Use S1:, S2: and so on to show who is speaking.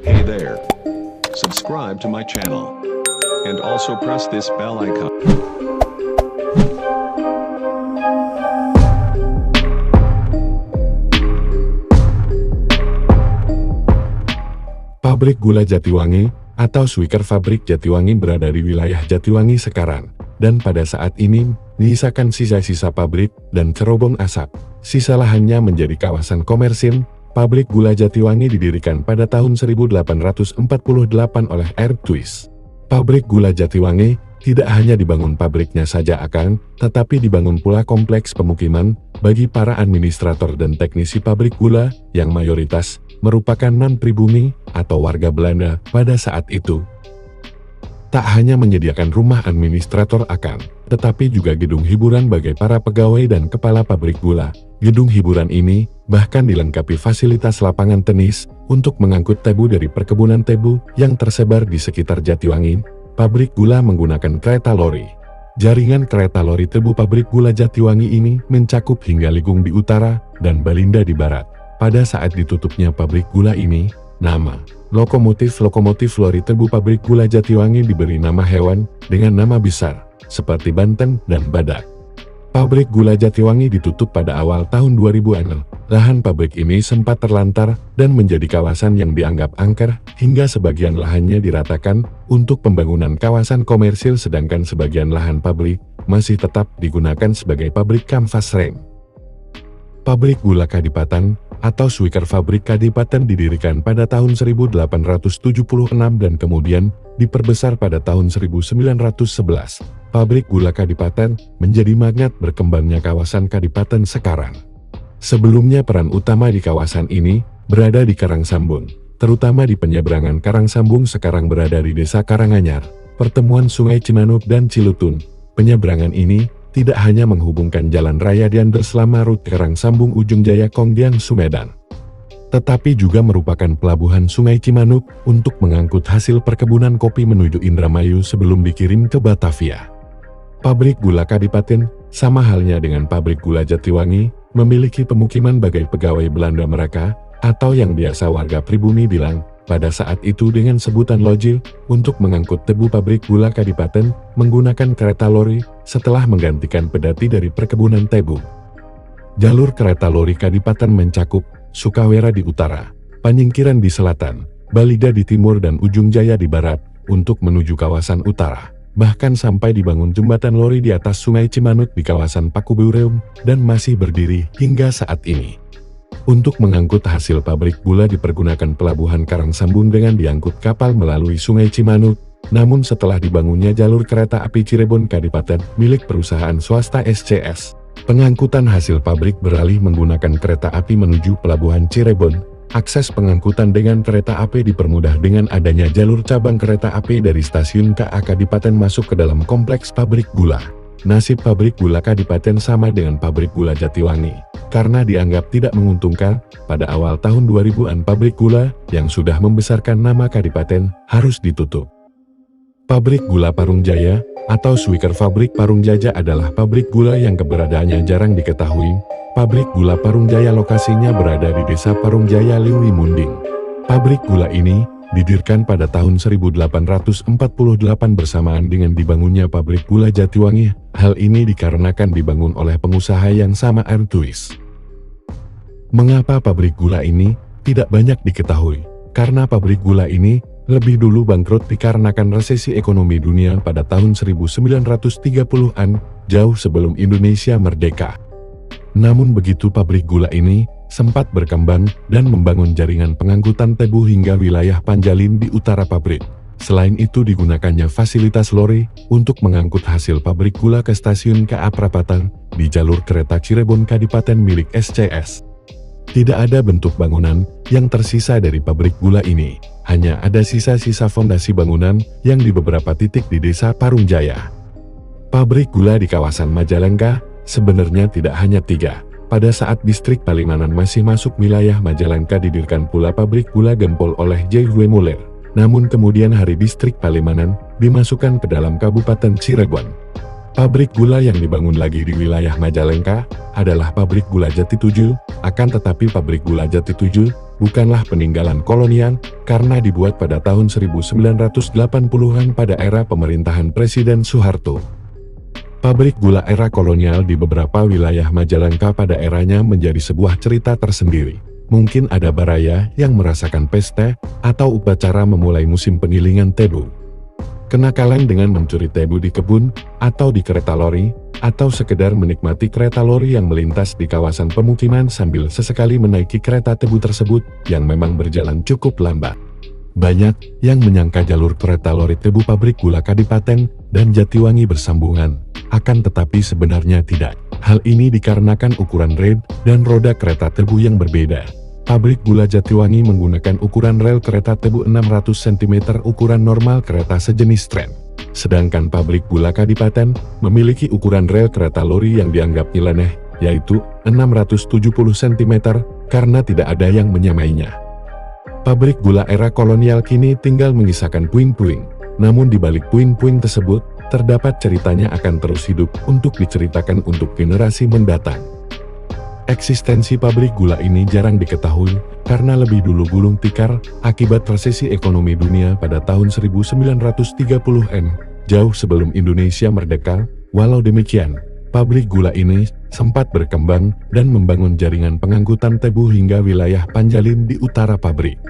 S1: Hey there. Subscribe to my channel. And also press this bell icon.
S2: Pabrik Gula Jatiwangi atau Swiker Fabrik Jatiwangi berada di wilayah Jatiwangi sekarang, dan pada saat ini menyisakan sisa-sisa pabrik dan cerobong asap. Sisa lahannya menjadi kawasan komersil. Pabrik Gula Jatiwangi didirikan pada tahun 1848 oleh R. Twist. Pabrik Gula Jatiwangi tidak hanya dibangun pabriknya saja akan, tetapi dibangun pula kompleks pemukiman bagi para administrator dan teknisi pabrik gula yang mayoritas merupakan non-pribumi atau warga Belanda pada saat itu. Tak hanya menyediakan rumah administrator akan, tetapi juga gedung hiburan bagi para pegawai dan kepala pabrik gula. Gedung hiburan ini bahkan dilengkapi fasilitas lapangan tenis untuk mengangkut tebu dari perkebunan tebu yang tersebar di sekitar Jatiwangi. Pabrik gula menggunakan kereta lori. Jaringan kereta lori tebu pabrik gula Jatiwangi ini mencakup hingga Ligung di utara dan Balinda di barat. Pada saat ditutupnya pabrik gula ini, nama lokomotif lori tebu pabrik gula Jatiwangi diberi nama hewan dengan nama besar, seperti Banten dan Badak. Pabrik gula Jatiwangi ditutup pada awal tahun 2000-an. Lahan pabrik ini sempat terlantar dan menjadi kawasan yang dianggap angker, hingga sebagian lahannya diratakan untuk pembangunan kawasan komersil, sedangkan sebagian lahan pabrik masih tetap digunakan sebagai pabrik kanvas rem. Pabrik Gula Kadipaten atau Swiker Fabrik Kadipaten didirikan pada tahun 1876 dan kemudian diperbesar pada tahun 1911. Pabrik Gula Kadipaten menjadi magnet berkembangnya kawasan Kadipaten sekarang. Sebelumnya peran utama di kawasan ini berada di Karangsambung, terutama di penyeberangan Karangsambung sekarang berada di Desa Karanganyar, pertemuan Sungai Cimanuk dan Cilutun. Penyeberangan ini tidak hanya menghubungkan jalan raya Diander selama rute Karangsambung Ujung Jaya Kongdiang Sumedang, tetapi juga merupakan pelabuhan Sungai Cimanuk untuk mengangkut hasil perkebunan kopi menuju Indramayu sebelum dikirim ke Batavia. Pabrik Gula Kadipaten, sama halnya dengan pabrik gula Jatiwangi, memiliki pemukiman bagi pegawai Belanda mereka, atau yang biasa warga pribumi bilang, pada saat itu dengan sebutan lojil, untuk mengangkut tebu. Pabrik Gula Kadipaten menggunakan kereta lori setelah menggantikan pedati dari perkebunan tebu. Jalur kereta lori Kadipaten mencakup Sukawera di utara, Panyingkiran di selatan, Balida di timur dan Ujung Jaya di barat, untuk menuju kawasan utara. Bahkan sampai dibangun jembatan lori di atas Sungai Cimanuk di kawasan Pakubureum dan masih berdiri hingga saat ini. Untuk mengangkut hasil pabrik gula dipergunakan pelabuhan Karangsambung dengan diangkut kapal melalui Sungai Cimanuk. Namun setelah dibangunnya jalur kereta api Cirebon Kadipaten milik perusahaan swasta SCS, pengangkutan hasil pabrik beralih menggunakan kereta api menuju pelabuhan Cirebon. Akses pengangkutan dengan kereta api dipermudah dengan adanya jalur cabang kereta api dari stasiun KA Kadipaten masuk ke dalam kompleks pabrik gula. Nasib pabrik gula Kadipaten sama dengan pabrik gula Jatiwangi, karena dianggap tidak menguntungkan. Pada awal tahun 2000-an pabrik gula yang sudah membesarkan nama Kadipaten harus ditutup. Pabrik Gula Parung Jaya atau Swiker Fabrik Parung Jaya adalah pabrik gula yang keberadaannya jarang diketahui. Pabrik Gula Parung Jaya lokasinya berada di Desa Parung Jaya, Liwi Munding. Pabrik gula ini didirikan pada tahun 1848 bersamaan dengan dibangunnya pabrik gula Jatiwangi. Hal ini dikarenakan dibangun oleh pengusaha yang sama, R. Twist. Mengapa pabrik gula ini tidak banyak diketahui? Karena pabrik gula ini lebih dulu bangkrut dikarenakan resesi ekonomi dunia pada tahun 1930-an, jauh sebelum Indonesia merdeka. Namun begitu pabrik gula ini sempat berkembang dan membangun jaringan pengangkutan tebu hingga wilayah Panjalin di utara pabrik. Selain itu digunakannya fasilitas lori untuk mengangkut hasil pabrik gula ke stasiun KA Prapatan di jalur kereta Cirebon Kadipaten milik SCS. Tidak ada bentuk bangunan yang tersisa dari pabrik gula ini, hanya ada sisa-sisa fondasi bangunan yang di beberapa titik di Desa Parungjaya. Pabrik gula di kawasan Majalengka sebenarnya tidak hanya 3. Pada saat distrik Palimanan masih masuk wilayah Majalengka didirikan pula pabrik gula Gempol oleh J.W. Muller. Namun kemudian hari distrik Palimanan dimasukkan ke dalam Kabupaten Cirebon. Pabrik gula yang dibangun lagi di wilayah Majalengka adalah pabrik gula Jati 7, akan tetapi pabrik gula Jati 7 bukanlah peninggalan kolonial karena dibuat pada tahun 1980-an pada era pemerintahan Presiden Soeharto. Pabrik gula era kolonial di beberapa wilayah Majalengka pada eranya menjadi sebuah cerita tersendiri. Mungkin ada baraya yang merasakan pesta atau upacara memulai musim penggilingan tebu. Kenakalan dengan mencuri tebu di kebun atau di kereta lori, atau sekedar menikmati kereta lori yang melintas di kawasan pemukiman sambil sesekali menaiki kereta tebu tersebut yang memang berjalan cukup lambat. Banyak yang menyangka jalur kereta lori tebu pabrik gula Kadipaten dan Jatiwangi bersambungan, akan tetapi sebenarnya tidak. Hal ini dikarenakan ukuran rel dan roda kereta tebu yang berbeda. Pabrik gula Jatiwangi menggunakan ukuran rel kereta tebu 600 cm ukuran normal kereta sejenis tren. Sedangkan pabrik gula Kadipaten memiliki ukuran rel kereta lori yang dianggap nyeleneh, yaitu 670 cm karena tidak ada yang menyamainya. Pabrik gula era kolonial kini tinggal mengisahkan puing-puing, namun di balik puing-puing tersebut, terdapat ceritanya akan terus hidup untuk diceritakan untuk generasi mendatang. Eksistensi pabrik gula ini jarang diketahui karena lebih dulu gulung tikar akibat resesi ekonomi dunia pada tahun 1930-an, jauh sebelum Indonesia merdeka. Walau demikian, pabrik gula ini sempat berkembang dan membangun jaringan pengangkutan tebu hingga wilayah Panjalin di utara pabrik.